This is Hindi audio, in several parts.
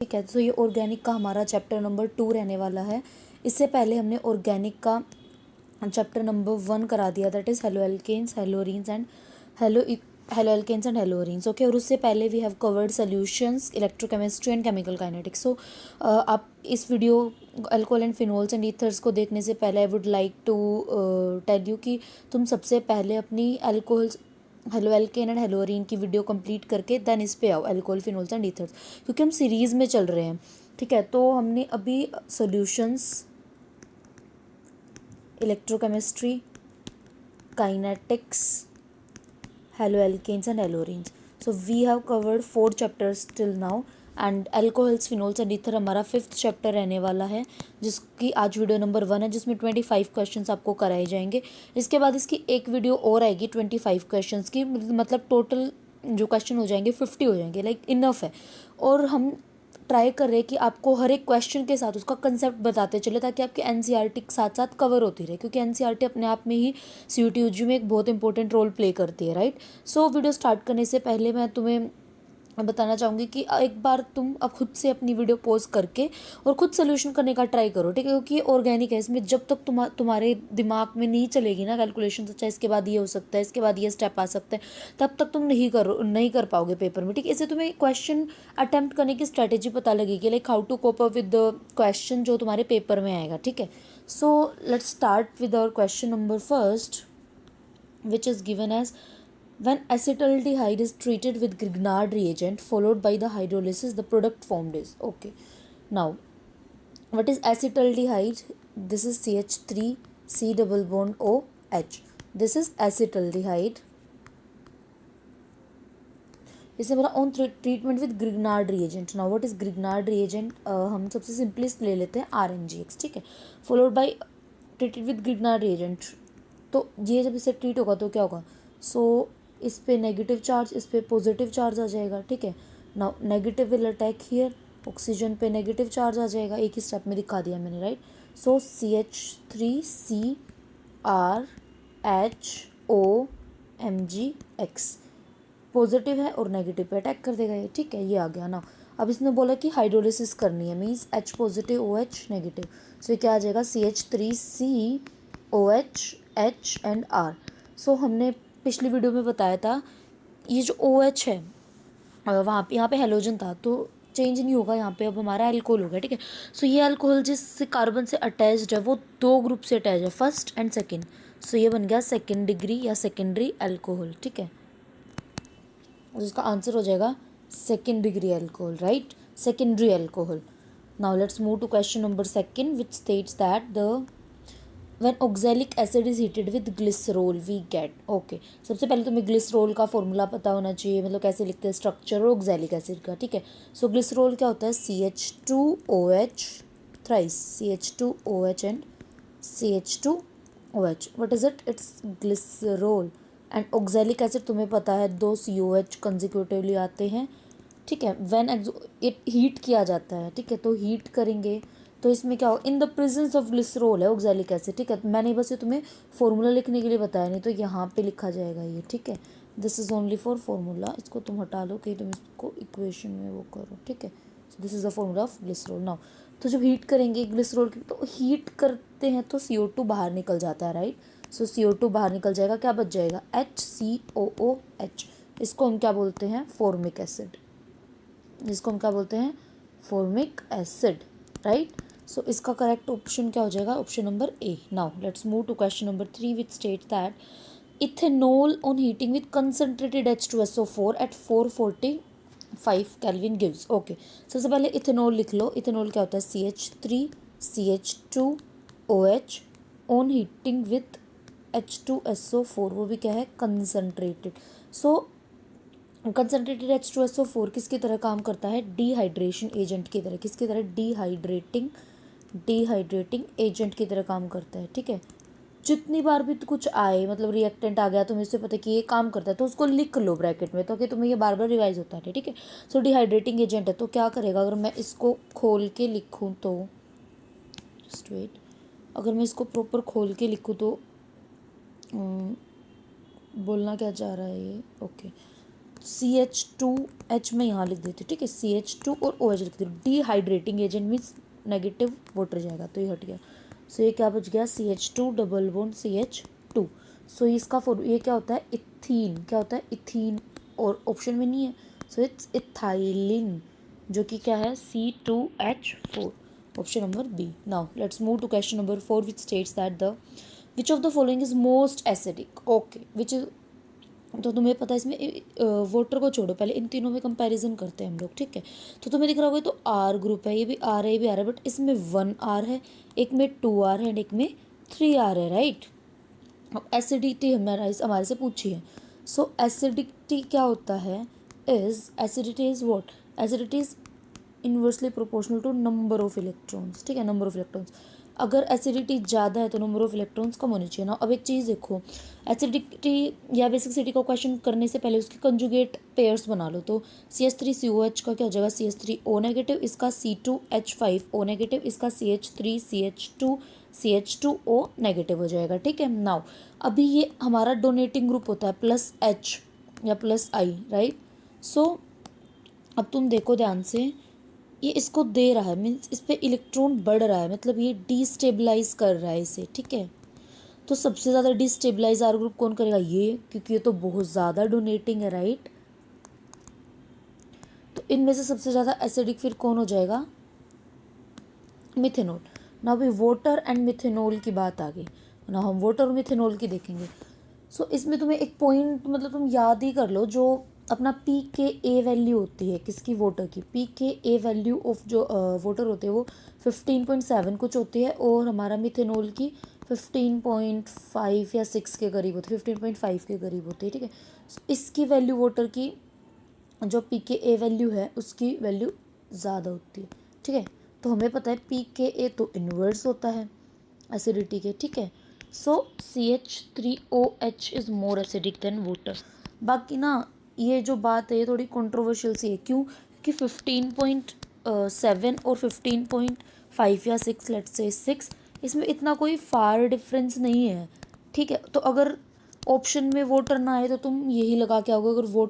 ठीक है। तो ये ऑर्गेनिक का हमारा चैप्टर नंबर 2 रहने वाला है। इससे पहले हमने ऑर्गेनिक का चैप्टर नंबर 1 करा दिया, that is haloalkanes, haloarenes and haloalkanes and haloarenes. Okay, और उससे पहले we have covered solutions, electrochemistry and chemical kinetics. So आप इस video alcohol and phenols and ethers को देखने से पहले I would like to tell you कि तुम सबसे पहले अपनी alcohols, haloalkane and haloarene की वीडियो कंप्लीट करके देन इस पे आओ, अल्कोहल फिनोल्स एंड ईथर्स, क्योंकि हम सीरीज़ में चल रहे हैं। ठीक है, तो हमने अभी solutions, electrochemistry, kinetics, haloalkanes and haloarenes, so we have covered 4 chapters till now and alcohols phenols and ether हमारा 5th चैप्टर रहने वाला है, जिसकी आज वीडियो नंबर 1 है, जिसमें 25 क्वेश्चंस आपको कराए जाएंगे। इसके बाद इसकी एक वीडियो और आएगी 25 क्वेश्चंस की, मतलब टोटल जो क्वेश्चन हो जाएंगे 50 हो जाएंगे, लाइक इनफ है। और हम ट्राई कर रहे हैं कि आपको हर एक क्वेश्चन के साथ उसका कंसेप्ट बताते चले, ताकि आपके एनसीईआरटी के साथ साथ कवर होती रहे, क्योंकि एनसीईआरटी अपने आप में ही सीयूटी यूजी में एक बहुत इंपॉर्टेंट रोल प्ले करती है, राइट। सो वीडियो स्टार्ट करने से पहले मैं तुम्हें बताना चाहूँगी कि एक बार तुम अब खुद से अपनी वीडियो पॉज करके और खुद सोल्यूशन करने का ट्राई करो, ठीक है, क्योंकि ये ऑर्गेनिक है। इसमें जब तक तुम्हारे दिमाग में नहीं चलेगी ना कैलकुलेशन, अच्छा इसके बाद ये हो सकता है, इसके बाद ये स्टेप आ सकता है, तब तक तुम नहीं कर पाओगे पेपर में, ठीक है। इससे तुम्हें क्वेश्चन अटेम्प्ट करने की स्ट्रैटेजी पता लगेगी, like how to cope up with the question जो तुम्हारे पेपर में आएगा, ठीक है। So let's start with our question number first, which is given as when acetaldehyde is treated with Grignard reagent followed by the hydrolysis, the product formed is, okay. Now what is acetaldehyde? This is CH3 C double bond OH, this is acetaldehyde, इसे बोला on treatment with Grignard reagent. Now what is Grignard reagent? हम सबसे सिंपलेस्ट ले लेते हैं RNGX, ठीक है, followed by treated with Grignard reagent. तो ये जब इसे ट्रीट होगा तो क्या होगा? सो इस पे नेगेटिव चार्ज, इस पे पॉजिटिव चार्ज आ जाएगा, ठीक है। Now negative will attack here, oxygen पे नेगेटिव चार्ज आ जाएगा, एक ही स्टेप में दिखा दिया मैंने, राइट। सो CH3CrHOMgX पॉजिटिव है और नेगेटिव पे अटैक कर देगा ये, ठीक है, ये आ गया ना। अब इसने बोला कि हाइड्रोलिसिस करनी है, means H positive OH negative, so ये क्या आ जाएगा? CH3COH H and R। सो हमने पिछली वीडियो में बताया था ये जो OH है वहाँ पे, यहाँ पे हेलोजन था तो चेंज नहीं होगा, यहाँ पे अब हमारा अल्कोहल हो गया, ठीक है। सो ये अल्कोहल जिस कार्बन से अटैच्ड है वो 2 ग्रुप से अटैच है, फर्स्ट एंड सेकेंड। सो ये बन गया सेकेंड डिग्री या सेकेंडरी अल्कोहल, ठीक है। उसका आंसर हो जाएगा second degree alcohol, right, secondary alcohol. Now let's move to question number second, which states that the when oxalic acid is heated with glycerol we get, okay. सबसे पहले तुम्हें ग्लिसरॉल का फॉर्मूला पता होना चाहिए, मतलब कैसे लिखते हैं स्ट्रक्चर ऑक्सैलिक एसिड का, ठीक है। सो ग्लिसरॉल क्या होता है? CH2OH thrice, CH2OH and CH2OH, what is it? It's glycerol. And oxalic acid तुम्हें पता है 2 COH कंजिक्यूटिवली आते हैं, ठीक है, व्हेन इट हीट किया जाता है, ठीक है। तो हीट करेंगे तो इसमें क्या हो? इन द प्रेजेंस ऑफ ग्लिसरॉल है ऑक्सैलिक एसिड, ठीक है। मैंने बस ये तुम्हें फॉर्मूला लिखने के लिए बताया, नहीं तो यहाँ पे लिखा जाएगा ये, ठीक है। This is only for formula, इसको तुम हटा लो कहीं तुम इसको इक्वेशन में वो करो, ठीक है। So this is the formula of glycerol. Now तो जब हीट करेंगे ग्लिसरॉल की, तो हीट करते हैं तो CO2 बाहर निकल जाता है, राइट। सो CO2 बाहर निकल जाएगा, क्या बच जाएगा? HCOOH। इसको हम क्या बोलते हैं? फॉर्मिक एसिड, जिसको हम क्या बोलते हैं? Formic acid, right. सो इसका करेक्ट ऑप्शन क्या हो जाएगा? Option number A. Now let's move to question number 3, which state that ethanol on heating with concentrated H2SO4 at 445 kelvin gives, okay. सबसे पहले इथेनॉल लिख लो। इथेनॉल क्या होता है? CH3CH2OH on heating with H2SO4, वो भी क्या है? कंसनट्रेटेड। सो कंसनट्रेटेड H2SO4 किसकी तरह काम करता है? डिहाइड्रेशन एजेंट की तरह। किसकी तरह? डिहाइड्रेटिंग एजेंट की तरह काम करता है, ठीक है। जितनी बार भी कुछ आए, मतलब रिएक्टेंट आ गया, तुम्हें इससे पता कि ये काम करता है, तो उसको लिख लो ब्रैकेट में, तो कि तुम्हें ये बार बार रिवाइज होता है, ठीक है। सो डिहाइड्रेटिंग एजेंट है, तो क्या करेगा? अगर मैं इसको खोल के लिखूँ तो, जस्ट वेट, अगर मैं इसको प्रॉपर खोल के लिखूँ तो बोलना क्या चाह रहा है ये, ओके। CH2H में यहाँ लिख देती हूँ, ठीक है, CH2 और OH लिख देती हूँ। Dehydrating agent means negative water जाएगा, तो ये हट गया। सो ये क्या बच गया, CH2 डबल बॉन्ड CH2। सो इसका फॉर ये क्या होता है, इथीन, क्या होता है, इथीन, और ऑप्शन में नहीं है, सो इट्स इथाइलिन, जो कि क्या है, C2H4, option number B. Now let's move to question number 4 which states that the which of the following is most acidic. Okay, which is, तो तुम्हें पता है इसमें वाटर को छोड़ो, पहले इन तीनों में कंपैरिजन करते हैं हम लोग, ठीक है। तो तुम्हें दिख रहा होगा तो आर ग्रुप है, ये भी आर है, ये भी आर है, बट इसमें 1 R है, एक में 2 R है एंड एक में 3 R है, राइट। अब एसिडिटी हमारे से पूछी है। सो एसिडिटी क्या होता है, acidity is what, acidity is inversely proportional to number of electrons, ठीक है, नंबर ऑफ इलेक्ट्रॉन्स। अगर एसिडिटी ज़्यादा है तो नंबर ऑफ इलेक्ट्रॉन्स कम होने चाहिए ना। अब एक चीज़ देखो, एसिडिटी या बेसिसिटी का क्वेश्चन करने से पहले उसके कंजुगेट पेयर्स बना लो। तो CH3COH का क्या हो जाएगा, CH3O नेगेटिव, इसका C2H5O नेगेटिव, इसका CH3CH2CH2O नेगेटिव हो जाएगा, ठीक है। नाउ अभी ये हमारा डोनेटिंग ग्रुप होता है +H या +I, राइट। सो अब तुम देखो ध्यान से, ये इसको दे रहा है, मीन्स इस पर इलेक्ट्रॉन बढ़ रहा है, मतलब ये डिस्टेबलाइज कर रहा है इसे, ठीक है। तो सबसे ज़्यादा डिस्टेबलाइज आर ग्रुप कौन करेगा, ये, क्योंकि ये तो बहुत ज़्यादा डोनेटिंग है, राइट। तो इनमें से सबसे ज़्यादा एसिडिक फिर कौन हो जाएगा, मिथेनॉल। ना अभी वाटर एंड मिथेनॉल की बात आ गई ना, हम वाटर और मिथेनॉल की देखेंगे। सो इसमें तुम्हें एक पॉइंट, मतलब तुम याद ही कर लो, जो अपना pKa वैल्यू होती है किसकी, वाटर की, pKa वैल्यू ऑफ जो वाटर होते हैं वो 15.7 कुछ होती है, और हमारा मिथेनॉल की 15.5 या 6 के करीब होती है, 15.5 के करीब होती है, ठीक है। इसकी वैल्यू वाटर की जो pKa वैल्यू है उसकी वैल्यू ज़्यादा होती है, ठीक है। तो हमें पता है pKa तो इन्वर्स होता है एसिडिटी के, ठीक है। सो CH3OH is more acidic then water. बाकी ना ये जो बात है ये थोड़ी कंट्रोवर्शियल सी है, क्यों, क्योंकि 15.7 और 15.5 या 6, लेट्स से 6, इसमें इतना कोई फार डिफरेंस नहीं है, ठीक है। तो अगर ऑप्शन में वाटर ना आए तो तुम यही लगा के आओगे,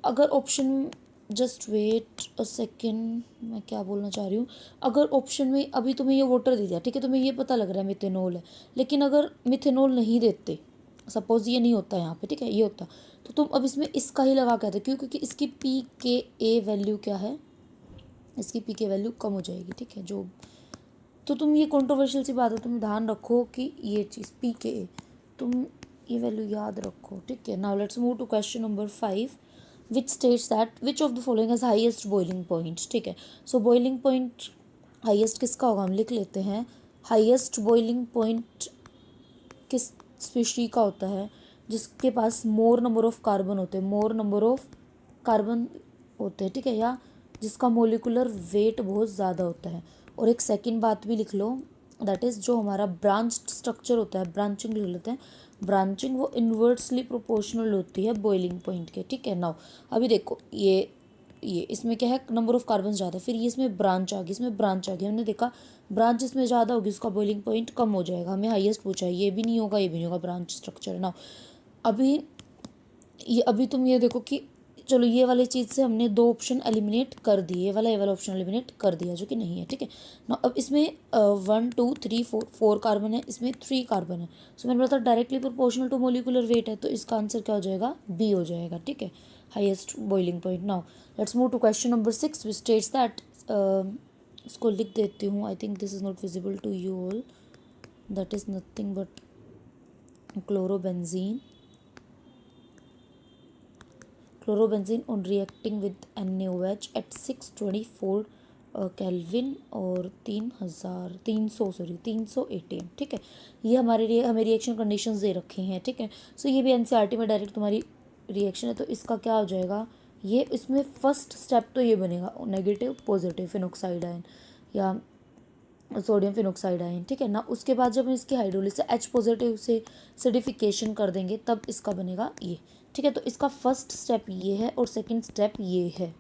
अगर option, just wait a second, मैं क्या बोलना चाह रही हूँ, अगर ऑप्शन में अभी तुम्हें ये वाटर दे दिया, ठीक है, तुम्हें ये पता लग रहा है मिथेनॉल है, लेकिन अगर मिथेनॉल नहीं देते, सपोज ये नहीं होता यहाँ पे, ठीक है, ये होता, तो तुम अब इसमें इसका ही लगा के आते, क्यों, क्योंकि इसकी pKa वैल्यू क्या है, इसकी pK वैल्यू कम हो जाएगी, ठीक है, जो, तो तुम ये कंट्रोवर्शियल सी बात है, तुम ध्यान रखो कि ये चीज़ pKa, तुम ये वैल्यू याद रखो, ठीक है। Now let's move to question number 5 which states that which of the following has highest boiling point, ठीक है। सो बॉइलिंग पॉइंट हाईएस्ट किसका होगा, हम लिख लेते हैं, हाईएस्ट बॉइलिंग पॉइंट किस स्पीशी का होता है, जिसके पास मोर नंबर ऑफ कार्बन होते हैं, मोर नंबर ऑफ कार्बन होते हैं, ठीक है, या जिसका मोलिकुलर वेट बहुत ज़्यादा होता है। और एक सेकंड बात भी लिख लो, दैट इज़ जो हमारा ब्रांच्ड स्ट्रक्चर होता है, ब्रांचिंग लिख लेते हैं, ब्रांचिंग वो इन्वर्सली प्रोपोर्शनल होती है बॉइलिंग पॉइंट के, ठीक है। नाउ अभी देखो ये इसमें क्या है, नंबर ऑफ कार्बन ज़्यादा, फिर ये इसमें ब्रांच आ गई, इसमें ब्रांच आ गई, हमने देखा ब्रांच इसमें ज़्यादा होगी उसका बॉइलिंग पॉइंट कम हो जाएगा, हमें हाईएस्ट पूछा है, ये भी नहीं होगा, ये भी नहीं होगा, ब्रांच स्ट्रक्चर है ना। अभी तुम ये देखो कि चलो ये वाली चीज़ से हमने 2 ऑप्शन एलिमिनेट कर दिए, ये वाला ऑप्शन एलिमिनेट कर दिया, जो कि नहीं है, ठीक है ना। अब इसमें 1 2 3 4 कार्बन है, इसमें 3 कार्बन है, सो मैंने बोला था directly proportional to molecular weight है, तो इसका आंसर क्या हो जाएगा, बी हो जाएगा, ठीक है, highest boiling point. Now let's move to question number 6 which states that, इसको लिख देती हूँ, I think this is not visible to you all, that is nothing but chlorobenzene on reacting with NaOH at 624 kelvin और 300 ATM, ठीक है। ये हमें रिएक्शन कंडीशंस दे रखे हैं, ठीक है। सो ये भी NCERT में डायरेक्ट तुम्हारी रिएक्शन है, तो इसका क्या हो जाएगा, ये इसमें फर्स्ट स्टेप तो ये बनेगा नेगेटिव पॉजिटिव फिनोक्साइड आयन या सोडियम फिनोक्साइड आयन, ठीक है ना। उसके बाद जब हम इसकी हाइड्रोलिसिस H पॉजिटिव से एसिडिफिकेशन कर देंगे तब इसका बनेगा ये, ठीक है। तो इसका फर्स्ट स्टेप ये है और सेकंड स्टेप ये है,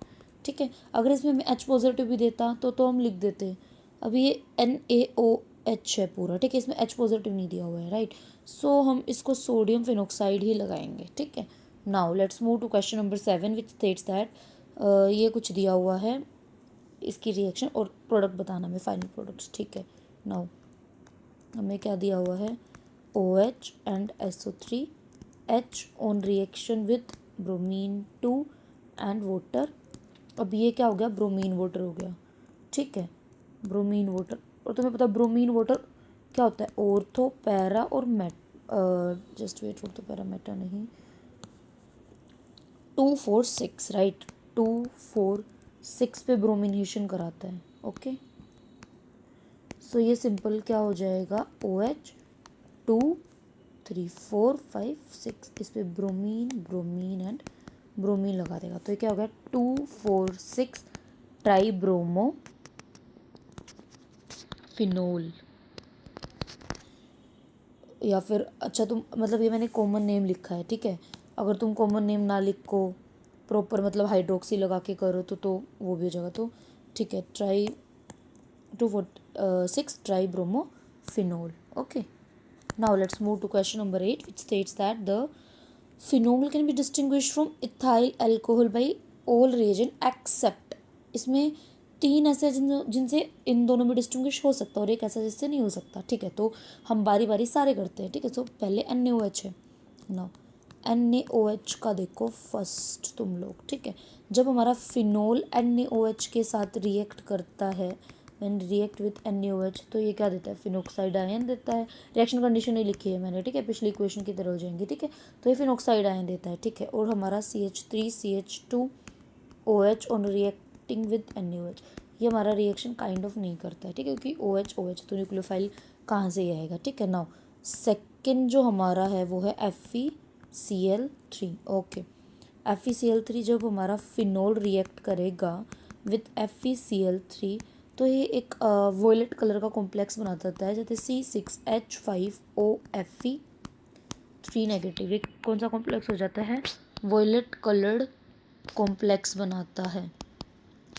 ठीक है। अगर इसमें मैं H पॉजिटिव भी देता तो हम लिख देते, अभी ये NaOH है पूरा, ठीक है, इसमें H पॉजिटिव नहीं दिया हुआ है, राइट। सो हम इसको सोडियम फिनोक्साइड ही लगाएंगे, ठीक है। Now let's move to question number 7 which states that ये कुछ दिया हुआ है, इसकी रिएक्शन और प्रोडक्ट बताना हमें, फाइनल प्रोडक्ट्स, ठीक है। नाउ हमें क्या दिया हुआ है, OH and SO3, H on reaction with bromine 2 and water. अब ये क्या हो गया, ब्रोमीन वाटर हो गया, ठीक है, ब्रोमीन वाटर। और तुम्हें पता ब्रोमीन वाटर क्या होता है, ऑर्थो पैरा और meta, just wait, ortho para meta नहीं, 2 4 6 राइट, 2 4 6 पे ब्रोमिनेशन कराता है, ओके। सो ये सिंपल क्या हो जाएगा, OH 2 3 4 5 6, इस पे ब्रोमीन ब्रोमीन एंड ब्रोमीन लगा देगा, तो ये क्या हो गया, 2 4 6 ट्राई ब्रोमो फिनोल। या फिर अच्छा तुम मतलब ये मैंने कॉमन नेम लिखा है, ठीक है, अगर तुम कॉमन नेम ना लिखो प्रॉपर मतलब हाइड्रोक्सी लगा के करो तो वो भी हो जाएगा, तो ठीक है, tri 2 4 6 tri bromo phenol, okay. Now let's move to question number 8 which states that the phenol can be distinguish from ethyl alcohol by all reagent except. इसमें 3 ऐसे जिनसे इन दोनों में डिस्टिंग्विश हो सकता है और एक ऐसा जिससे नहीं हो सकता, ठीक है। तो हम बारी बारी सारे करते हैं, ठीक है। तो पहले NaOH है, नाउ NaOH का देखो फर्स्ट तुम लोग, ठीक है। जब हमारा फिनोल NaOH के साथ रिएक्ट करता है, व्हेन रिएक्ट विथ NaOH, तो ये क्या देता है, फिनोक्साइड आयन देता है। रिएक्शन कंडीशन नहीं लिखी है मैंने, ठीक है, पिछली इक्वेशन की तरह हो जाएंगी, ठीक है। तो ये फिनोक्साइड आयन देता है, ठीक है। और हमारा CH3CH2OH on reacting with NaOH, ये हमारा रिएक्शन काइंड ऑफ नहीं करता है, ठीक है, क्योंकि OH तो न्यूक्लियोफाइल कहाँ से ही आएगा, ठीक है। नाउ सेकेंड जो हमारा है वो है FeCl3, ओके। FeCl3 जब हमारा फिनोल रिएक्ट करेगा विथ FeCl3, तो ये एक वॉयलेट कलर का कॉम्प्लेक्स बना देता है, जैसे C6H5O Fe3 ये कौन सा कॉम्प्लेक्स हो जाता है, वॉयलेट कलर्ड कॉम्प्लेक्स बनाता है।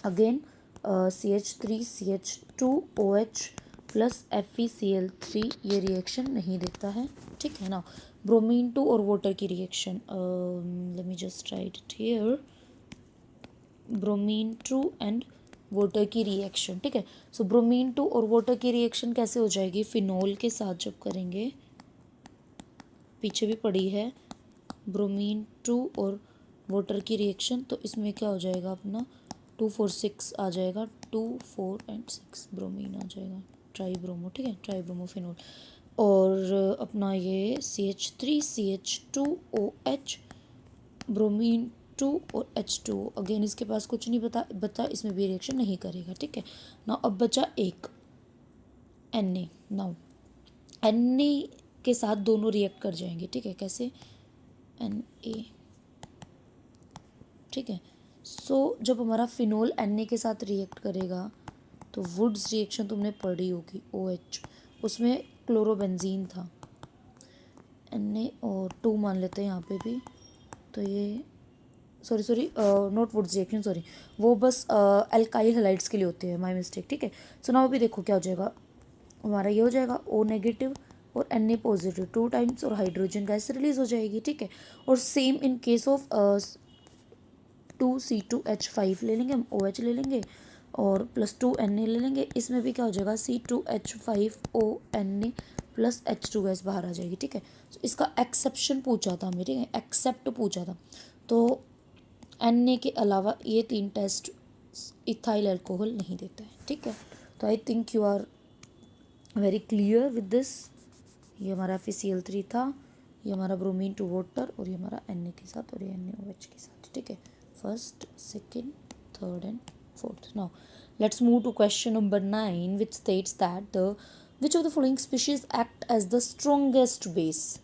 अगेन CH3CH2OH प्लस FeCl3 ये रिएक्शन नहीं देता है, ठीक है ना। ब्रोमीन 2 और वाटर की reaction, late me just right it here, bromine 2 and water की रिएक्शन, ठीक है। सो ब्रोमीन 2 और वाटर की रिएक्शन कैसे हो जाएगी, फिनोल के साथ जब करेंगे, पीछे भी पड़ी है ब्रोमीन 2 और वाटर की रिएक्शन, तो इसमें क्या हो जाएगा अपना 2 4 6 आ जाएगा, 2 4 एंड 6 ब्रोमीन आ जाएगा, ट्राई ब्रोमो, ठीक है, ट्राई ब्रोमो फिनोल। और अपना ये CH3CH2OH ब्रोमीन 2 और H2O, अगेन इसके पास कुछ नहीं बता इसमें भी रिएक्शन नहीं करेगा, ठीक है ना। अब बचा एक Na, नाउ Na के साथ दोनों रिएक्ट कर जाएंगे, ठीक है, कैसे, Na, ठीक है। सो जब हमारा फिनोल Na के साथ रिएक्ट करेगा, तो वुड्स रिएक्शन तुमने पढ़ी होगी, OH, उसमें क्लोरोबेंजीन था, Na और 2 मान लेते हैं यहाँ पे भी, तो ये sorry not Wurtz reaction, sorry, वो बस अल्काइल हैलाइड्स के लिए होते हैं, माय मिस्टेक, ठीक है। सो नाउ भी देखो क्या हो जाएगा, हमारा ये हो जाएगा O नेगेटिव और Na पॉजिटिव, 2 टाइम्स और हाइड्रोजन गैस रिलीज हो जाएगी, ठीक है। और same in case of 2C2H5 ले लेंगे हम, OH ले लेंगे और प्लस 2 Na ले लेंगे, इसमें भी क्या हो जाएगा, C2H5O Na plus H2 gas बाहर आ जाएगी, ठीक है। तो इसका एक्सेप्शन पूछा था हमें, ठीक है, एक्सेप्ट पूछा था, तो Na के अलावा ये 3 टेस्ट इथाइल अल्कोहल नहीं देता है, ठीक है। तो I think you are very clear with this. ये हमारा FeCl3 था, ये हमारा ब्रोमीन 2 वाटर, और ये हमारा Na के साथ और ये NaOH के साथ, ठीक है, first second third and fourth. Now let's move to question number 9 which states that the which of the following species act as the strongest base,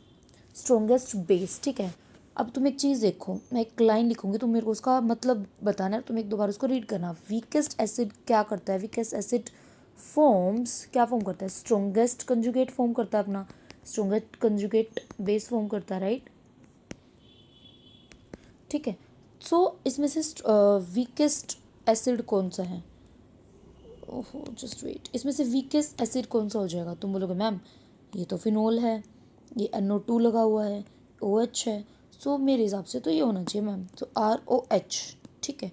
ठीक है। अब तुम एक चीज़ देखो, मैं एक लाइन लिखूंगी, तुम मेरे को उसका मतलब बताना है, तुम एक दो बार उसको रीड करना। वीकेस्ट एसिड क्या करता है, वीकेस्ट एसिड फॉर्म्स क्या फॉर्म करता है, स्ट्रॉन्गेस्ट कंजुगेट फॉर्म करता है, अपना स्ट्रॉन्गेस्ट कंजुगेट बेस फॉर्म करता है, राइट, ठीक है। सो इसमें से वीकेस्ट एसिड कौन सा है, ओहो जस्ट वेट, इसमें से वीकेस्ट एसिड कौन सा हो जाएगा, तुम बोलोगे मैम ये तो फिनोल है, ये NO2 लगा हुआ है, OH है, सो मेरे हिसाब से तो ये होना चाहिए मैम, तो ROH, ठीक है।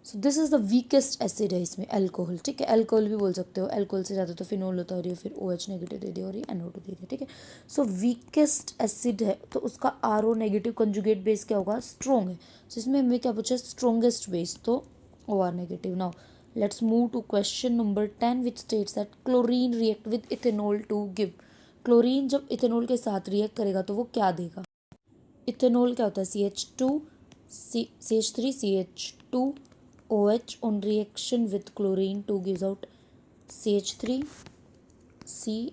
So this is the weakest acid है इसमें, अल्कोहल, ठीक है। अल्कोहल भी बोल सकते हो, अल्कोहल से ज़्यादा तो फिनोल होता है और ये फिर OH नेगेटिव दे दिया और ये NO2 दे दिया, ठीक है। सो वीकेस्ट एसिड है तो उसका RO नेगेटिव कंजुगेट बेस क्या होगा, स्ट्रॉन्ग है। सो इसमें हमें क्या पूछा, स्ट्रॉन्गेस्ट बेस, तो OR negative. Now let's move to question number 10 which states that chlorine react with ethanol to give. Chlorine जब इथेनॉल के साथ रिएक्ट करेगा तो वो क्या देगा। इथेनॉल क्या होता है, CH2 CH3 CH2 OH on reaction with chlorine 2 gives out CH3 C,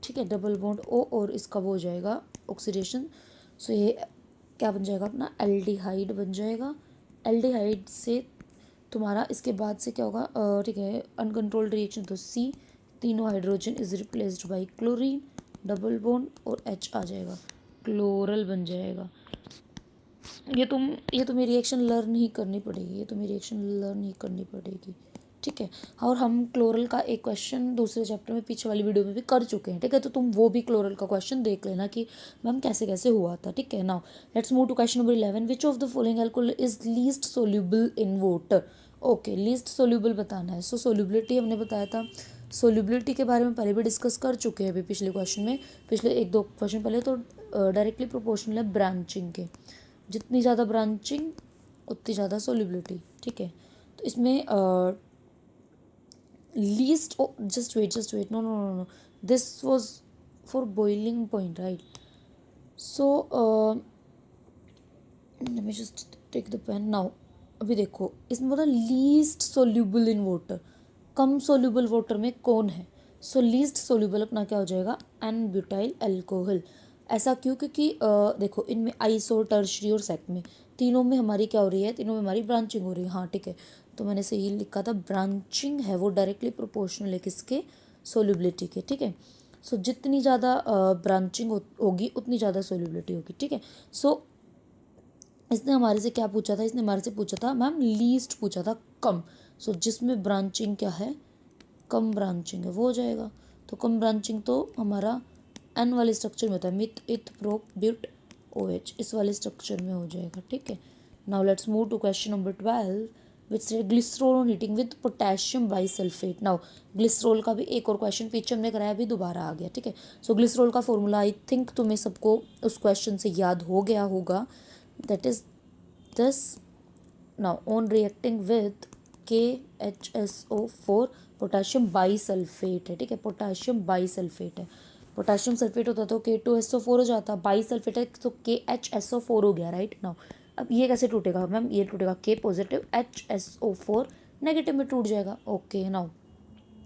ठीक है, डबल बॉन्ड O और इसका वो हो जाएगा ऑक्सीडेशन। सो ये क्या बन जाएगा अपना, एल्डिहाइड बन जाएगा। एल्डिहाइड से तुम्हारा इसके बाद से क्या होगा, ठीक है, अनकंट्रोल्ड रिएक्शन, तो C, तीनों hydrogen is replaced by chlorine, double bond और H आ जाएगा, क्लोरल बन जाएगा। ये तुम्हें रिएक्शन लर्न ही करनी पड़ेगी, ये तुम्हें रिएक्शन लर्न ही करनी पड़ेगी, ठीक है। और हम क्लोरल का एक क्वेश्चन दूसरे चैप्टर में पीछे वाली वीडियो में भी कर चुके हैं, ठीक है, तो तुम वो भी क्लोरल का क्वेश्चन देख लेना कि मैम कैसे कैसे हुआ था, ठीक है। Now let's move to question number 11, which of the following alcohol is least soluble in water. Okay, least soluble बताना है। सो सोल्यूबिलिटी हमने बताया था, सोल्यूबिलिटी के बारे में पहले भी डिस्कस कर चुके हैं अभी पिछले क्वेश्चन में, पिछले एक दो क्वेश्चन पहले, तो डायरेक्टली प्रोपोर्शनल है ब्रांचिंग के, जितनी ज़्यादा ब्रांचिंग उतनी ज़्यादा सोल्यूबिलिटी, ठीक है। तो इसमें least, just wait, no no no no, this was for boiling point, right. So let me just take the pen now. अभी देखो इसमें बोला लीस्ट सोल्यूबल इन वाटर, कम सोल्यूबल वाटर में कौन है। सो लीस्ट सोल्यूबल अपना क्या हो जाएगा, एन ब्यूटाइल अल्कोहल। ऐसा क्यों, क्योंकि देखो इनमें आइसो, टर्शरी और सेक में तीनों में हमारी क्या हो रही है, तीनों में हमारी ब्रांचिंग हो रही है, हाँ ठीक है। तो मैंने सही लिखा था, ब्रांचिंग है वो डायरेक्टली प्रोपोर्शनल है किसके, सोल्यूबिलिटी के, ठीक है। सो जितनी ज़्यादा ब्रांचिंग होगी उतनी ज़्यादा सोल्यूबिलिटी होगी, ठीक है। सो इसने हमारे से क्या पूछा था, इसने हमारे से पूछा था मैम लीस्ट पूछा था, कम। सो जिसमें ब्रांचिंग क्या है, कम ब्रांचिंग है, वो हो जाएगा। तो कम ब्रांचिंग तो हमारा एन वाले स्ट्रक्चर में होता है, मिथ इथ प्रोप ब्यूट OH, इस वाले स्ट्रक्चर में हो जाएगा, ठीक है। Now let's move to question number 12 which से glycerol on heating with potassium bisulphate. Now glycerol का भी एक और क्वेश्चन पीछे हमने कराया, अभी दोबारा आ गया, ठीक है। सो ग्लिसरॉल का फॉर्मूला आई थिंक तुम्हें सबको उस क्वेश्चन से याद हो गया होगा, that is this. Now on reacting with KHSO4 potassium bisulphate है, ठीक है, पोटाशियम बाईसल्फेट है। पोटाशियम सल्फेट होता तो K2SO4 हो जाता, बाईसल्फेट है तो KHSO4 हो गया, राइट। नाउ अब ये कैसे टूटेगा मैम, ये टूटेगा K पॉजिटिव HSO4 नेगेटिव में टूट जाएगा, ओके। नाउ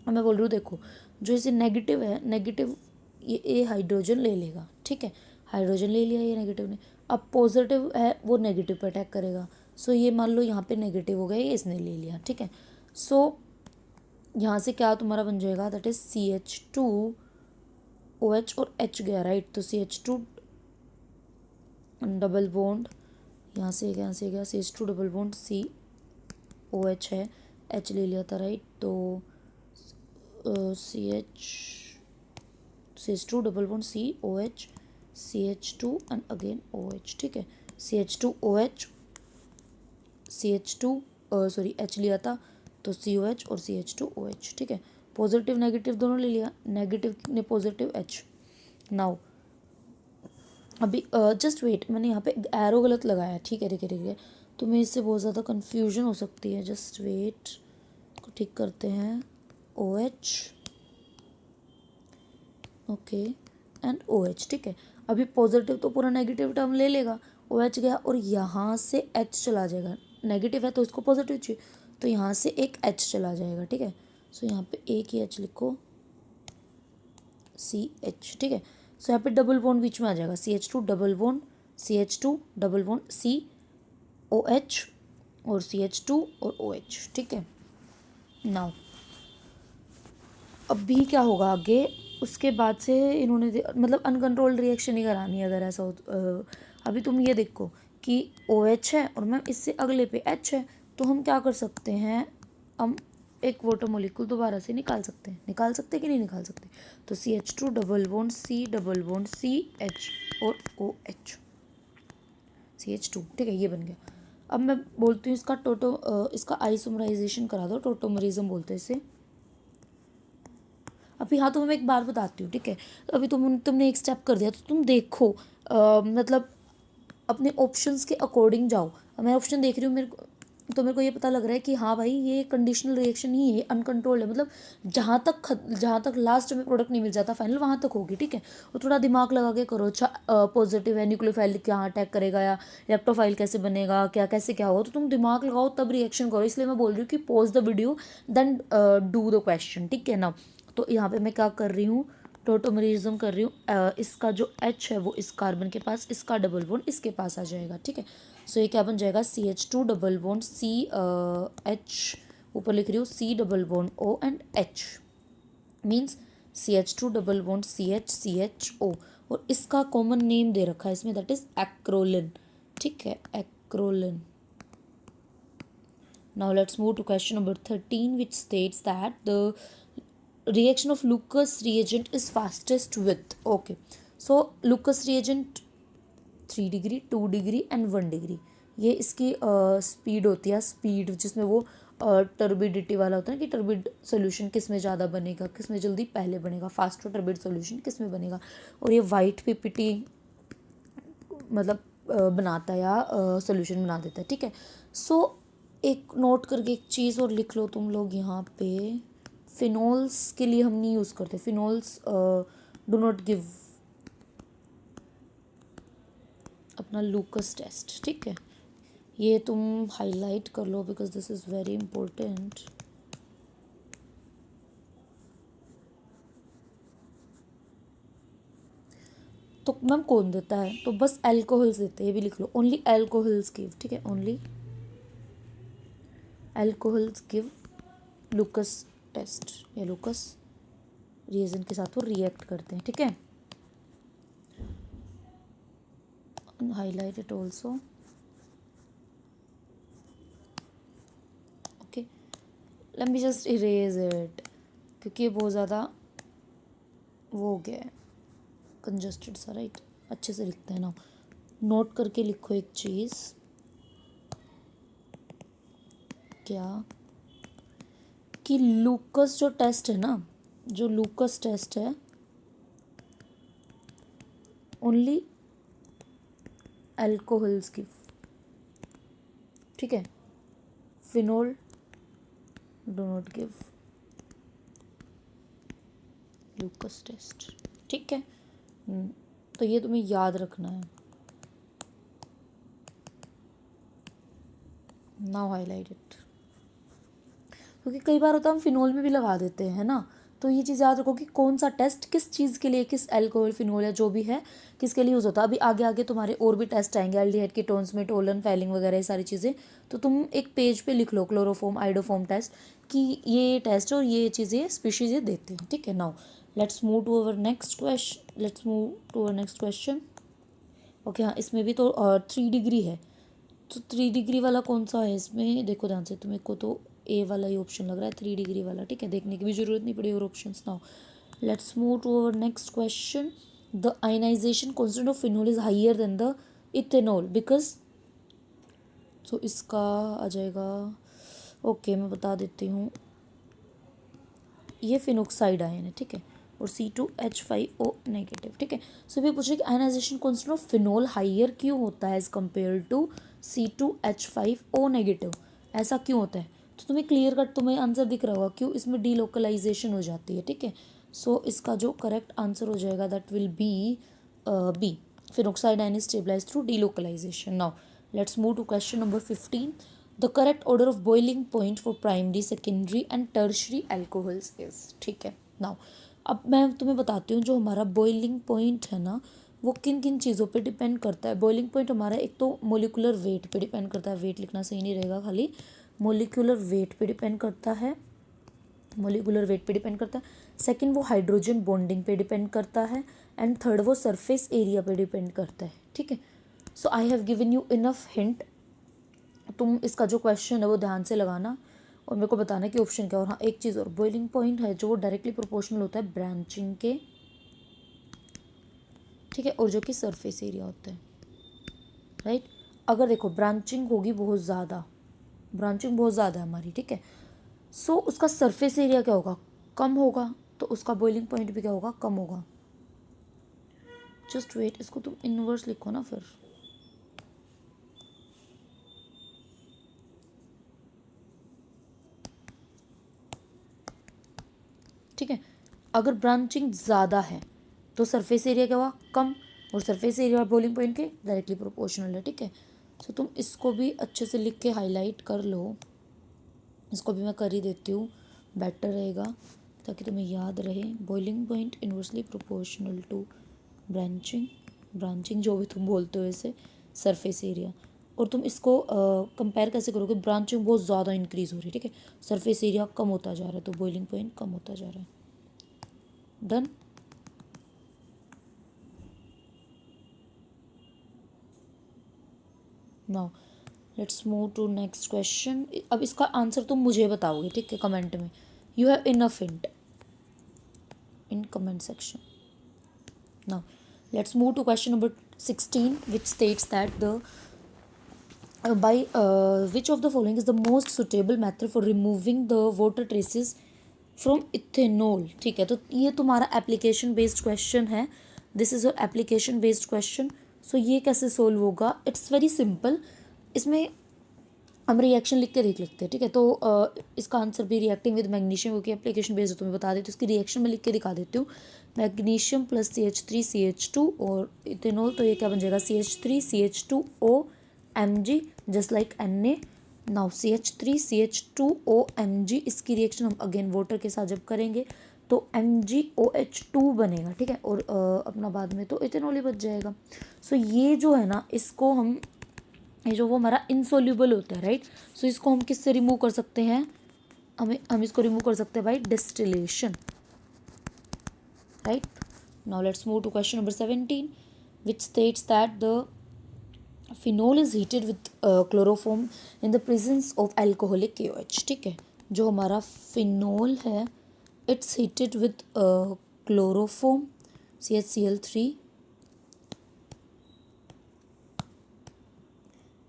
अब मैं बोल रही हूँ देखो, जो इसे नेगेटिव है, नेगेटिव ये हाइड्रोजन ले लेगा, ठीक है, हाइड्रोजन ले लिया ये नेगेटिव ने। अब पॉजिटिव है वो नेगेटिव पे अटैक करेगा। सो ये मान लो यहाँ पे नेगेटिव हो गया, ये इसने ले लिया, ठीक है। सो यहाँ से क्या तुम्हारा बन जाएगा, दैट इज CH2OH और H गया, राइट। तो CH2 डबल बॉन्ड यहाँ से गया, CH2 डबल बॉन्ड COH है, H ले लिया था, राइट। तो CH2 double bond COH CH2 and again OH, ठीक है। CH2OH H लिया था तो COH और CH2OH, ठीक है। पॉजिटिव नेगेटिव दोनों ले लिया, नेगेटिव ने पॉजिटिव H। नाउ अभी जस्ट वेट, मैंने यहाँ पे एरो गलत लगाया, ठीक है, देखिए तो मैं इससे बहुत ज़्यादा कन्फ्यूजन हो सकती है, जस्ट वेट को ठीक करते हैं। OH ओके एंड OH, ठीक है। अभी पॉजिटिव तो पूरा नेगेटिव टर्म ले लेगा, OH गया और यहाँ से H चला जाएगा, नेगेटिव है तो इसको पॉजिटिव चाहिए, तो यहाँ से एक H चला जाएगा, ठीक है। सो यहाँ पे एक ही H लिखो, CH, ठीक है। सो यहाँ पे डबल बॉन्ड बीच में आ जाएगा, CH2 double bond CH2 double bond COH और CH2 और OH, ठीक है। नाउ अभी क्या होगा आगे, उसके बाद से इन्होंने मतलब अनकंट्रोल्ड रिएक्शन ही करानी है अगर ऐसा हो। अभी तुम ये देखो कि OH है और मैम इससे अगले पे H है, तो हम क्या कर सकते हैं, हम एक वाटर मोलिक्यूल दोबारा से निकाल सकते हैं कि नहीं निकाल सकते? तो CH2 double bond C double bond CH और OH, CH2, ठीक है, ये बन गया। अब मैं बोलती हूँ इसका आइसोमराइजेशन करा दो, टोटोमरिज्म बोलते हैं इसे। अभी हाँ, तो मैं एक बात बताती हूँ, ठीक है। अभी तुमने एक स्टेप कर दिया, तो तुम देखो मतलब अपने ऑप्शंस के अकॉर्डिंग जाओ। मैं ऑप्शन देख रही हूँ, मेरे को ये पता लग रहा है कि हाँ भाई, ये कंडीशनल रिएक्शन ही है, अनकंट्रोल्ड है, मतलब जहाँ तक लास्ट में प्रोडक्ट नहीं मिल जाता फाइनल, वहाँ तक होगी, ठीक है। और थोड़ा दिमाग लगा के करो। अच्छा, पॉजिटिव है, न्यूक्लियोफाइल क्या अटैक करेगा, या इलेक्ट्रोफाइल कैसे बनेगा, क्या होगा, तो तुम दिमाग लगाओ तब रिएक्शन करो। इसलिए मैं बोल रही हूँ कि pause the video then do the question, ठीक है ना। तो यहाँ पे मैं क्या कर रही हूँ, टोटोमरिज्म कर रही हूँ। इसका जो H है वो इस कार्बन के पास, इसका डबल बॉन्ड इसके पास आ जाएगा, ठीक है। सो ये क्या बन जाएगा, CH2 डबल बॉन्ड CH, ऊपर लिख रही हूँ C double bond O and H, means CH2 double bond CHO, और इसका कॉमन नेम दे रखा है इसमें, दैट इज एक्रोलिन, ठीक है, acrolein. Now let's move to question number 13, which states that the reaction of Lucas reagent is fastest with, okay, so Lucas reagent 3 degree, 2 degree and 1 degree, ये इसकी स्पीड होती है, स्पीड जिसमें वो टर्बिडिटी वाला होता है कि टर्बिड सोल्यूशन किस में ज़्यादा बनेगा, किस में जल्दी पहले बनेगा, फास्टर टर्बिड सोल्यूशन किस में बनेगा। और ये वाइट पीपीटी मतलब बनाता है या सोल्यूशन बना देता है, ठीक है। सो एक नोट करके एक चीज़ और लिख लो तुम लोग यहाँ पे, फिनोल्स के लिए हम नहीं यूज़ करते, फिनोल्स डू नॉट गिव अपना लूकस टेस्ट, ठीक है। ये तुम हाईलाइट कर लो because this is very important. तो मैम कौन देता है, तो बस एल्कोहल्स देते हैं, ये भी लिख लो, ओनली एल्कोहल्स गिव, ठीक है, only alcohols give Lucas test, या लूकस रिएजेंट के साथ वो रिएक्ट करते हैं, ठीक है। Highlight it also, okay, late me just erase it, क्योंकि ये बहुत ज़्यादा वो हो गया है कंजस्टेड सा, राइट। अच्छे से लिखते हैं ना, नोट करके लिखो एक चीज़, क्या कि लूकस जो टेस्ट है ना, जो लूकस टेस्ट है, ओनली एल्कोहल्स गिव, ठीक है, phenol do not give Lucas test, ठीक है। तो ये तुम्हें याद रखना है। नाउ हाईलाइट इट, क्योंकि कई बार होता है हम फिनोल में भी लगा देते हैं, है ना। तो ये चीज़ याद रखो कि कौन सा टेस्ट किस चीज़ के लिए, किस एल्कोहल, फिनोल या जो भी है किसके लिए यूज़ होता है। अभी आगे आगे तुम्हारे और भी टेस्ट आएंगे, एल्डिहाइड कीटोन्स में टोलन, फैलिंग वगैरह ये सारी चीज़ें, तो तुम एक पेज पे लिख लो क्लोरोफॉर्म, आइडोफॉर्म टेस्ट, कि ये टेस्ट और ये चीज़ें स्पीशीज़ देते हैं, ठीक है। Now let's move to our next question, okay. हाँ, इसमें भी तो 3 डिग्री है, तो 3 डिग्री वाला कौन सा है इसमें, देखो ध्यान से, तुम्हें को तो ए वाला ही ऑप्शन लग रहा है 3 डिग्री वाला, ठीक है, देखने की भी जरूरत नहीं पड़ी और options. Now let's move to our next question, the ionization constant of phenol is higher than the ethanol because, so इसका आ जाएगा, ओके मैं बता देती हूँ, ये फिनोक्साइड आयन है, ठीक है, और C2H5O नेगेटिव, ठीक है। सो ये पूछ रहे कि ionisation constant of phenol higher क्यों होता है as compare to C2H5O negative, ऐसा क्यों होता है। तो तुम्हें क्लियर कट तुम्हें आंसर दिख रहा होगा क्यों, इसमें डीलोकलाइजेशन हो जाती है, ठीक है। सो इसका जो करेक्ट आंसर हो जाएगा that will be B, phenoxide ion is stabilise through delocalisation. Now let's move to question number 15, the correct order of boiling point for primary, secondary and tertiary alcohols is, ठीक है। नाउ अब मैं तुम्हें बताती हूँ, जो हमारा बॉइलिंग पॉइंट है ना, वो किन किन चीज़ों पे डिपेंड करता है। बॉइलिंग पॉइंट हमारा एक तो मोलिकुलर वेट पे डिपेंड करता है, वेट लिखना सही नहीं रहेगा, खाली मोलिकुलर वेट पे डिपेंड करता है, मोलिकुलर वेट पे डिपेंड करता है। सेकंड वो हाइड्रोजन बॉन्डिंग पे डिपेंड करता है, एंड थर्ड वो सरफेस एरिया पे डिपेंड करता है, ठीक है। So I have given you enough hint, तुम इसका जो क्वेश्चन है वो ध्यान से लगाना, और मेरे को बताना है कि ऑप्शन क्या। और हाँ एक चीज़ और, बॉइलिंग पॉइंट है जो डायरेक्टली प्रोपोर्शनल होता है ब्रांचिंग के, ठीक है, और जो कि सरफेस एरिया होता है, राइट। अगर देखो ब्रांचिंग होगी बहुत ज़्यादा, ब्रांचिंग बहुत ज़्यादा है हमारी, ठीक है, सो उसका सरफेस एरिया क्या होगा, कम होगा, तो उसका बॉइलिंग पॉइंट भी क्या होगा, कम होगा। जस्ट वेट, इसको तुम इनवर्स लिखो ना फिर। ठीक है, अगर ब्रांचिंग ज़्यादा है तो सरफेस एरिया क्या हुआ, कम, और सरफेस एरिया और बॉइलिंग पॉइंट के डायरेक्टली प्रोपोर्शनल है, ठीक है। सो तुम इसको भी अच्छे से लिख के हाईलाइट कर लो, इसको भी मैं कर ही देती हूँ, बेटर रहेगा ताकि तुम्हें याद रहे। Boiling point inversely proportional to branching, branching जो भी तुम बोलते हो इसे, सरफेस एरिया। और तुम इसको कंपेयर कैसे करोगे, ब्रांचिंग बहुत ज़्यादा इंक्रीज़ हो रही है, ठीक है, सरफेस एरिया कम होता जा रहा है, तो बॉइलिंग पॉइंट कम होता जा रहा है। Done. Now let's move to next question. अब इसका आंसर तुम मुझे बताओगे, ठीक है, कमेंट में। You have enough hint in comment section. Now let's move to question number 16 which states that the by which of the following is the most suitable method for removing the water traces from ethanol। ठीक है, तो ये तुम्हारा एप्लीकेशन बेस्ड क्वेश्चन है, this is your application based question. So ये कैसे सोल्व होगा, इट्स वेरी सिंपल। इसमें हम रिएक्शन लिख के देख लेते हैं, ठीक है, तो इसका आंसर भी रिएक्टिंग विद मैग्नीशियम, क्योंकि एप्लीकेशन बेस्ड है तुम्हें बता देती हूँ, इसकी रिएक्शन में लिख के दिखा देती हूँ। मैग्नीशियम प्लस CH3CH2 और इथेनॉल, तो ये क्या बन जाएगा, CH3CH2OMg just like Na। Now CH3CH2OMg, इसकी रिएक्शन हम अगेन वाटर के साथ जब करेंगे तो MgOH2 बनेगा, ठीक है, और अपना बाद में तो इथेनॉल ही बच जाएगा। सो ये जो है ना, इसको हम, ये जो वो हमारा इनसोल्यूबल होता है, राइट। सो इसको हम किससे रिमूव कर सकते हैं, हम इसको रिमूव कर सकते हैं by distillation, right. Now let's move to question number 17 which states that the phenol is heated with chloroform in the presence of alcoholic KOH। ठीक है, जो हमारा फिनोल है it's heated with chloroform CHCl3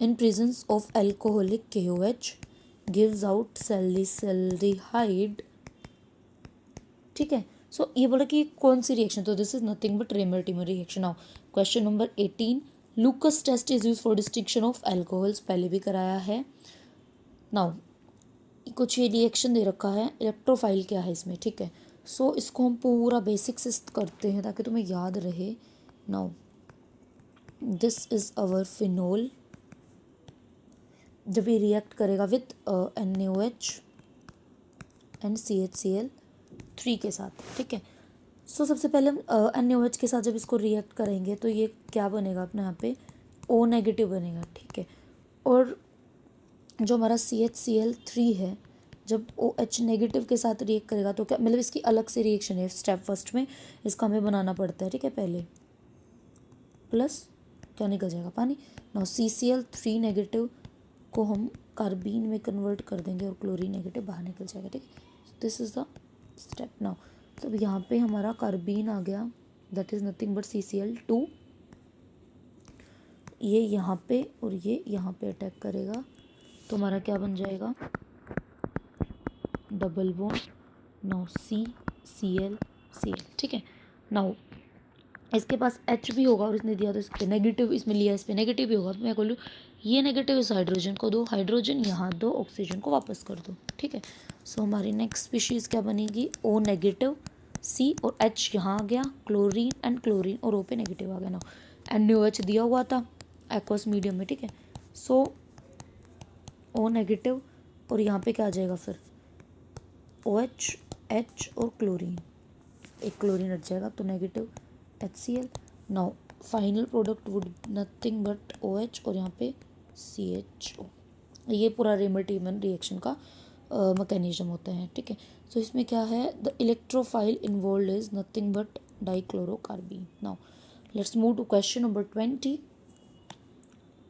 in presence of alcoholic KOH gives out salicylaldehyde। ठीक है, सो ये बोला कि कौन सी रिएक्शन, तो this is nothing but Reimer Tiemann reaction. Now question number 18 Lucas test is use for distinction of alcohols, पहले भी कराया है। नाउ कुछ ये रिएक्शन दे रखा है, इलेक्ट्रोफाइल क्या है इसमें, ठीक है, सो इसको हम पूरा बेसिक से करते हैं ताकि तुम्हें याद रहे। Now this is our phenol, जब ये रिएक्ट करेगा विथ NaOH एंड CHCl3 के साथ, ठीक है। सो सबसे पहले हम NaOH के साथ जब इसको रिएक्ट करेंगे तो ये क्या बनेगा अपने यहाँ पे O नेगेटिव बनेगा, ठीक है। और जो हमारा CHCl3 है जब OH नेगेटिव के साथ रिएक्ट करेगा तो क्या, मतलब इसकी अलग से रिएक्शन है, स्टेप फर्स्ट में इसका हमें बनाना पड़ता है, ठीक है, पहले प्लस क्या निकल जाएगा, पानी। नाउ CCl3 नेगेटिव को हम कार्बीन में कन्वर्ट कर देंगे और क्लोरीन नेगेटिव बाहर निकल जाएगा, ठीक है। This is the step. Now तो यहाँ पे हमारा कार्बीन आ गया, that is nothing but CCl2, ये यहाँ पे और ये यहाँ पे अटैक करेगा तो हमारा क्या बन जाएगा, डबल बॉन्ड, नाउ CCl, ठीक है। नाउ इसके पास H भी होगा और इसने दिया तो इस पर नेगेटिव, इसमें लिया इस पर नेगेटिव भी होगा, तो मैं बोलूँ ये नेगेटिव इस हाइड्रोजन को दो, हाइड्रोजन यहाँ दो, ऑक्सीजन को वापस कर दो, ठीक है। सो हमारी नेक्स्ट स्पीशीज़ क्या बनेगी, O नेगेटिव, C और H यहाँ आ गया, क्लोरीन एंड क्लोरीन और O पे नेगेटिव आ गया। ना NaOH दिया हुआ था एक्वस मीडियम में, ठीक है। सो O नेगेटिव और यहाँ पे क्या आ जाएगा फिर OH, H और क्लोरीन, एक क्लोरीन हट जाएगा तो negative HCl। Now final product would nothing but OH और यहाँ पे CHO। ये पूरा रेमर-टिमर रिएक्शन का मैकेनिज्म होता है, ठीक है। सो इसमें क्या है, the electrophile involve is nothing but dichlorocarbene. Now let's move to question number 20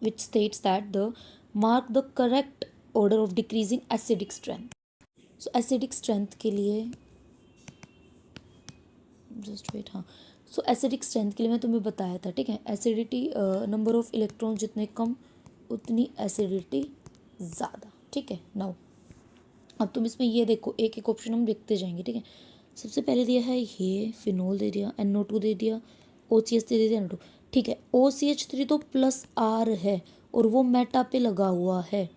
which states that the mark the correct order of decreasing acidic strength। So acidic strength के लिए जस्ट वेट, हाँ, सो एसिडिक स्ट्रेंथ के लिए मैं तुम्हें बताया था, ठीक है। एसिडिटी नंबर ऑफ इलेक्ट्रॉन जितने कम उतनी एसिडिटी ज़्यादा, ठीक है। नाउ अब तुम इसमें ये देखो, एक एक ऑप्शन हम देखते जाएंगे, ठीक है। सबसे पहले दिया है ये फिनोल दे दिया, NO2 दे दिया, OCH दे दिया, NO2, ठीक है। OCH3 तो प्लस R है और वो मेटा पे लगा हुआ है,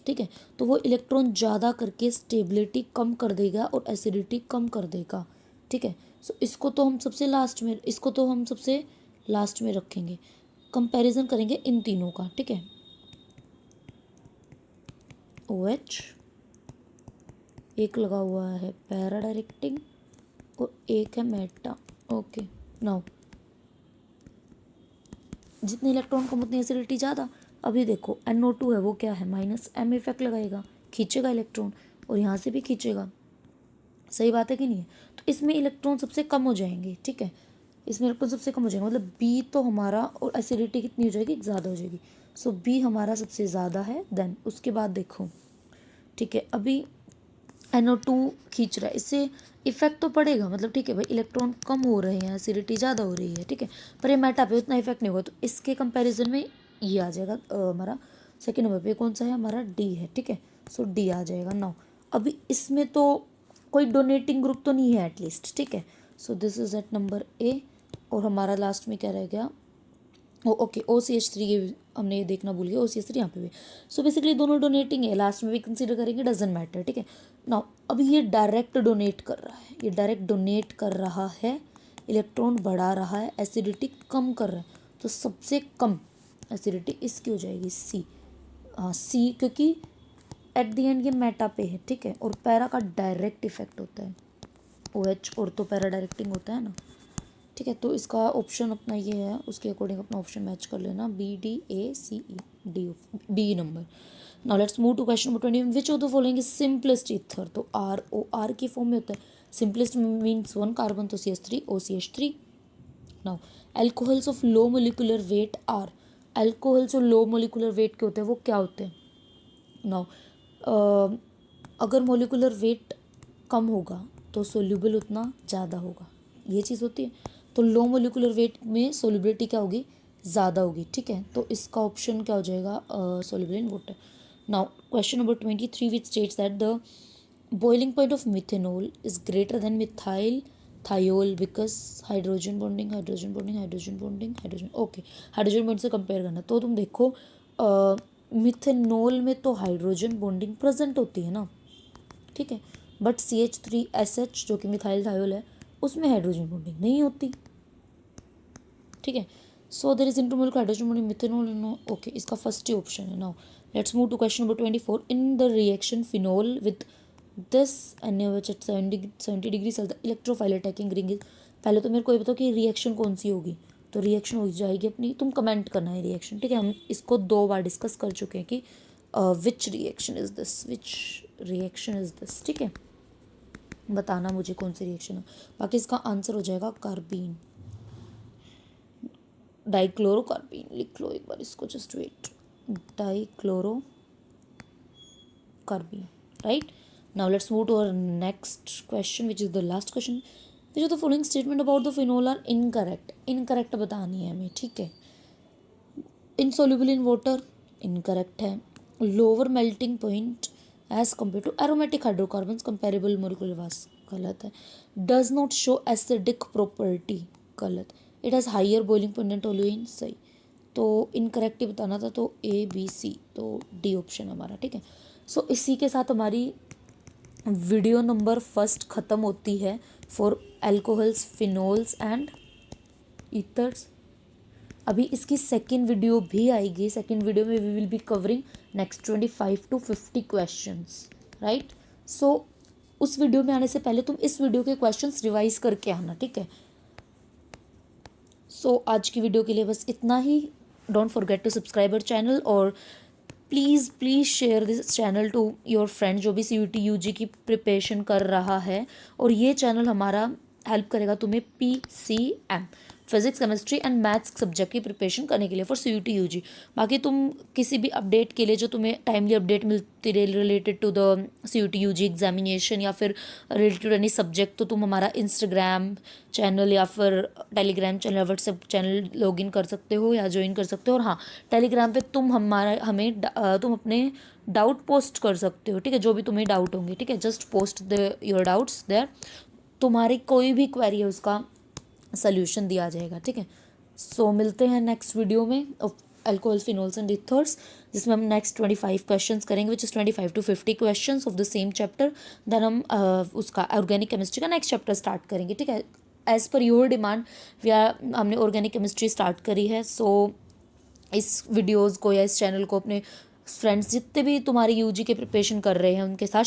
ठीक है। तो वो इलेक्ट्रॉन ज़्यादा करके स्टेबिलिटी कम कर देगा और एसिडिटी कम कर देगा, ठीक है। सो इसको तो हम सबसे लास्ट में रखेंगे, कंपैरिजन करेंगे इन तीनों का, ठीक है। OH एक लगा हुआ है पैरा डायरेक्टिंग और एक है मेटा, ओके। नाउ जितने इलेक्ट्रॉन कम उतनी एसिडिटी ज़्यादा। अभी देखो NO2 है, वो क्या है, -M इफेक्ट लगाएगा, खींचेगा इलेक्ट्रॉन और यहाँ से भी खींचेगा, सही बात है कि नहीं है। तो इसमें इलेक्ट्रॉन सबसे कम हो जाएंगे, ठीक है, इसमें इलेक्ट्रॉन सबसे कम हो जाएंगे, मतलब B तो हमारा, और एसिडिटी कितनी हो जाएगी, ज़्यादा हो जाएगी। सो B हमारा सबसे ज़्यादा है। देन उसके बाद देखो, ठीक है, अभी NO2 खींच रहा है, इससे इफेक्ट तो पड़ेगा, मतलब ठीक है भाई, इलेक्ट्रॉन कम हो रहे हैं, एसिडिटी ज़्यादा हो रही है, ठीक है, पर ये मेटा पे उतना इफेक्ट नहीं होगा। तो इसके कंपैरिजन में ये आ जाएगा हमारा सेकेंड नंबर पे, कौन सा है हमारा, D है, ठीक है। सो D आ जाएगा। नाउ अभी इसमें तो कोई डोनेटिंग ग्रुप तो नहीं है एटलीस्ट, ठीक है। So this is at number A। और हमारा लास्ट में क्या रह गया, ओके, OCH3 ये हमने ये देखना भूल गया, OCH3 यहाँ पे भी। सो बेसिकली दोनों डोनेटिंग है, लास्ट में भी कंसीडर करेंगे, डजेंट मैटर, ठीक है। नाउ अभी ये डायरेक्ट डोनेट कर रहा है, ये डायरेक्ट डोनेट कर रहा है, इलेक्ट्रॉन बढ़ा रहा है, एसिडिटी कम कर रहा है, तो सबसे कम एसिडिटी इसकी हो जाएगी C। हाँ C, क्योंकि एट दी एंड ये मेटा पे है, ठीक है, और पैरा का डायरेक्ट इफेक्ट होता है, OH और तो पैरा डायरेक्टिंग होता है ना, ठीक है। तो इसका ऑप्शन अपना ये है, उसके अकॉर्डिंग अपना ऑप्शन मैच कर लेना, BDACE, D number. Now let's move to question number 20, which of the following is simplest ether. तो ROR की फॉर्म में होता है, सिंपलेस्ट मीन्स 1 कार्बन, तो CH3 OCH3। Now alcohols of low molecular weight are, alcohols जो लो मोलिकुलर वेट के होते हैं वो क्या होते हैं। नाउ अगर मोलिकुलर वेट कम होगा तो सोल्यूबल उतना ज़्यादा होगा, ये चीज़ होती है। तो लो मोलिकुलर वेट में सोल्युबिलिटी क्या होगी, ज़्यादा होगी, ठीक है। तो इसका ऑप्शन क्या हो जाएगा, soluble in water. Now question number 23 which states that the boiling point of methanol is greater than methyl thiol because hydrogen bonding, hydrogen bonding, hydrogen bonding, hydrogen, okay, hydrogen bonding से कंपेयर करना। तो तुम देखो मिथेनॉल में तो हाइड्रोजन बॉन्डिंग प्रेजेंट होती है ना, ठीक है, बट CH3SH जो कि मिथाइल थायोल है उसमें हाइड्रोजन बॉन्डिंग नहीं होती, ठीक है। So there is intermolecular hydrogen bonding methanol, no, okay, इसका फर्स्ट ही ऑप्शन है। Now let's move to question number 24, in the reaction phenol with this NaOH at 70 degree Celsius the electrophile attacking ring is, पहले तो मेरे को ये बताओ कि रिएक्शन कौन सी होगी। तो रिएक्शन हो जाएगी अपनी, तुम कमेंट करना है रिएक्शन, ठीक है। हम इसको 2 बार डिस्कस कर चुके हैं कि विच रिएक्शन इज दिस, ठीक है, बताना मुझे कौन सी रिएक्शन है। बाकी इसका आंसर हो जाएगा कार्बीन, डाइक्लोरोकार्बीन, लिख लो एक बार इसको, just wait, dichlorocarbene, right. Now let's move to our next question which is the last question, which of the following statement about the phenol are incorrect, incorrect बतानी है हमें, ठीक है। इनसॉल्युबल इन वाटर, इनकरेक्ट है। Lower melting point as compare to aromatic hydrocarbons comparable molecular mass, गलत है। Does not show acidic property, गलत। It has higher boiling point than toluene, सही। तो इनकरेक्ट ही बताना था, तो ABC, तो D ऑप्शन हमारा, ठीक है। सो इसी के साथ हमारी वीडियो नंबर फर्स्ट ख़त्म होती है for alcohols, phenols and ethers. अभी इसकी सेकेंड वीडियो भी आएगी, सेकेंड वीडियो में we will be covering next 25 to 50 questions, right. So उस वीडियो में आने से पहले तुम इस वीडियो के क्वेश्चंस रिवाइज करके आना, ठीक है। सो आज की वीडियो के लिए बस इतना ही। Don't forget to subscribe our channel, और please share this channel to your friend जो भी CUT UG की प्रिपरेशन कर रहा है, और ये चैनल हमारा हेल्प करेगा तुम्हें PCM physics chemistry and maths subject की प्रिपरेशन करने के लिए फॉर CUT UG। बाकी तुम किसी भी अपडेट के लिए जो तुम्हें टाइमली अपडेट मिलती रहे related to the CUT UG examination या फिर रिलेटेड टू एनी सब्जेक्ट, तो तुम हमारा इंस्टाग्राम चैनल या फिर टेलीग्राम चैनल या व्हाट्सएप चैनल लॉगिन कर सकते हो या ज्वाइन कर सकते हो। और हाँ, टेलीग्राम पे तुम तुम अपने डाउट पोस्ट कर सकते हो, ठीक है, जो भी तुम्हें डाउट होंगे, ठीक है, just post the your doubts there. तुम्हारी कोई भी क्वेरी है उसका सल्यूशन दिया जाएगा, ठीक है। सो मिलते हैं नेक्स्ट वीडियो में of alcohol phenols and ethers, जिसमें हम नेक्स्ट 25 क्वेश्चंस करेंगे, which is 25 to 50 questions of the same chapter. Then हम उसका ऑर्गेनिक केमिस्ट्री का नेक्स्ट चैप्टर स्टार्ट करेंगे, ठीक है। एज़ पर योर डिमांड हमने ऑर्गेनिक केमिस्ट्री स्टार्ट करी है। सो इस वीडियोज़ को या इस चैनल को अपने फ्रेंड्स जितने भी तुम्हारी UG के प्रिपरेशन कर रहे हैं उनके साथ